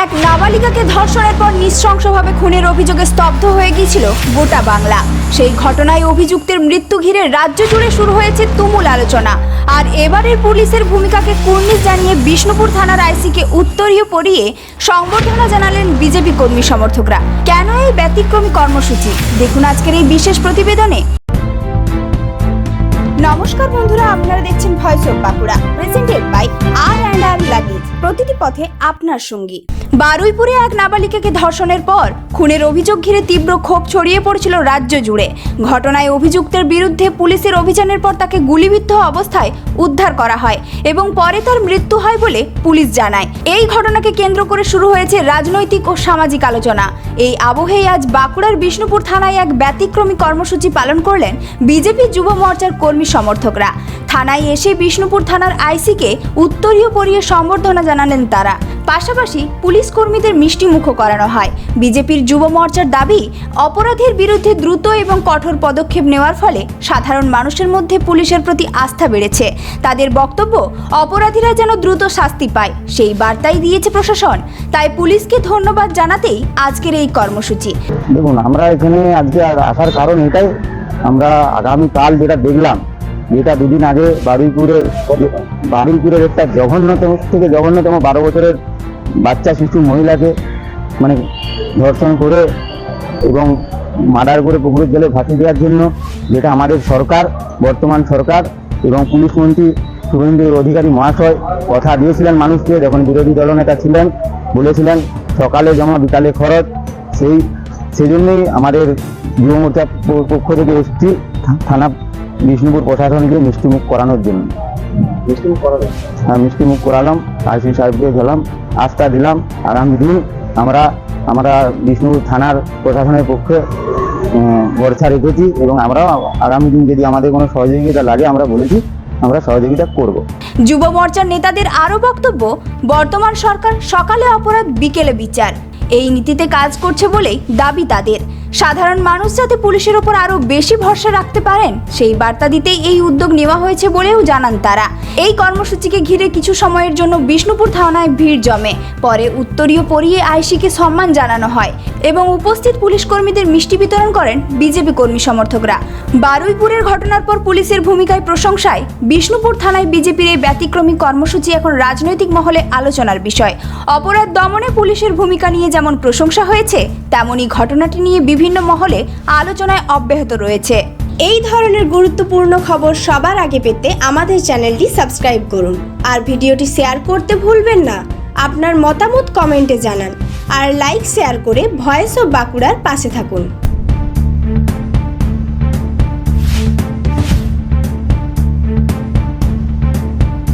এক নাবালিকাকে ধর্ষণের পর নৃশংসভাবে খুনের অভিযোগে স্তব্ধ হয়ে গিয়েছিল গোটা বাংলা। সেই ঘটনায় অভিযুক্তের মৃত্যু ঘিরে রাজ্য জুড়ে শুরু হয়েছে তুমুল আলোচনা। আর এবারের পুলিশের ভূমিকাকে কুর্নিশ জানিয়ে বিষ্ণুপুর থানার আইসিকে উত্তরীয় পরিয়ে সংবর্ধনা জানালেন বিজেপি কর্মী সমর্থকরা। কেন এই ব্যতিক্রমী কর্মসূচি, দেখুন আজকের এই বিশেষ প্রতিবেদনে। নমস্কার বন্ধুরা, আপনারা দেখছেন voice of Bankura, presented by আর লাগেজ, প্রতিটি পথে আপনার সঙ্গী। বারুইপুরে এক নাবালিকাকে ধর্ষণের পর খুনের অভিযোগ ঘিরে তীব্র ক্ষোভ ছড়িয়ে পড়েছিল রাজ্য জুড়ে। ঘটনায় অভিযুক্তের বিরুদ্ধে পুলিশের অভিযানের পর তাকে গুলিবিদ্ধ অবস্থায় উদ্ধার করা হয় এবং পরে তার মৃত্যু হয় বলে পুলিশ জানায়। এই ঘটনাকে কেন্দ্র করে শুরু হয়েছে রাজনৈতিক ও সামাজিক আলোচনা। এই আবহেই আজ বাঁকুড়ার বিষ্ণুপুর থানায় এক ব্যতিক্রমী কর্মসূচি পালন করলেন বিজেপি যুব মোর্চার কর্মী সমর্থকরা। থানায় এসে বিষ্ণুপুর থানার আইসিকে উত্তরীয় পরিয়ে সম্বর্ধনা জানালেন তারা। পাশাপাশি পুলিশ কর্মীদের মিষ্টি মুখও করানো হয়। বিজেপির যুব মোর্চার দাবি, অপরাধীর বিরুদ্ধে দ্রুত এবং কঠোর পদক্ষেপ নেওয়ার ফলে সাধারণ মানুষের মধ্যে পুলিশের প্রতি আস্থা বেড়েছে। তাদের বক্তব্য, অপরাধীরা যেন দ্রুত শাস্তি পায় সেই বার্তাই দিয়েছে প্রশাসন। তাই পুলিশকে ধন্যবাদ জানাতেই আজকের এই কর্মসূচি। দেখুন, আমরা এখানে আজকে আসার কারণ এটাই, আমরা আগামীকাল যেটা দেখলাম, যেটা দুদিন আগে বারুইপুরের একটা জঘন্যতম 12 বছরের বাচ্চা শিশু মহিলাকে ধর্ষণ করে এবং মার্ডার করে পুকুরের জলে ভাসিয়ে দেওয়ার জন্য, যেটা আমাদের সরকার, বর্তমান সরকার এবং পুলিশ মন্ত্রী শুভেন্দু অধিকারী মহাশয় কথা দিয়েছিলেন মানুষকে, যখন বিরোধী দলনেতা ছিলেন, বলেছিলেন সকালে জমা বিকালে খরচ। সেই জন্যই আমাদের যুব মোর্চার পক্ষ থেকে এসেছি থানা বিষ্ণুপুর প্রশাসনকে মিষ্টিমুখ করানোর জন্য। মিষ্টিমুখ করালাম, আইসি সাহেবকে গেলাম, আস্থা দিলাম আগামী দিন আমরা বিষ্ণুপুর থানার প্রশাসনের পক্ষে ভরসা রেখেছি এবং আমরা আগামী দিন যদি আমাদের কোনো সহযোগিতা লাগে আমরা বলেছি আমরা সহযোগিতা করব। যুব মোর্চার নেতাদের আরও বক্তব্য, বর্তমান সরকার সকালে অপরাধ বিকেলে বিচার, এই নীতিতে কাজ করছে বলেই দাবি তাদের। সাধারণ মানুষ যাতে পুলিশের ওপর আরও বেশি ভরসা রাখতে পারেন সেই বার্তা দিতেই এই উদ্যোগ নেওয়া হয়েছে বলেও জানান তারা। এই কর্মসূচিকে ঘিরে কিছু সময়ের জন্য বিষ্ণুপুর থানায় ভিড় জমে, পরে উত্তরীয় পরিয়ে আইসিকে সম্মান জানানো হয় এবং উপস্থিত পুলিশ কর্মীদের মিষ্টি বিতরণ করেন বিজেপি কর্মী সমর্থকরা। বারুইপুরের ঘটনার পর পুলিশের ভূমিকায় প্রশংসায় বিষ্ণুপুর থানায় বিজেপির এই ব্যতিক্রমী কর্মসূচি এখন রাজনৈতিক মহলে আলোচনার বিষয়। অপরাধ দমনে পুলিশের ভূমিকা নিয়ে যেমন প্রশংসা হয়েছে, তেমনি ঘটনাটি নিয়ে বিভিন্ন মহলে আলোচনায় অব্যাহত রয়েছে। এই ধরনের গুরুত্বপূর্ণ খবর সবার আগে পেতে আমাদের চ্যানেলটি সাবস্ক্রাইব করুন আর ভিডিওটি শেয়ার করতে ভুলবেন না। আপনার মতামত কমেন্টে জানান আর লাইক শেয়ার করে ভয়েস অফ বাঁকুড়ার পাশে থাকুন।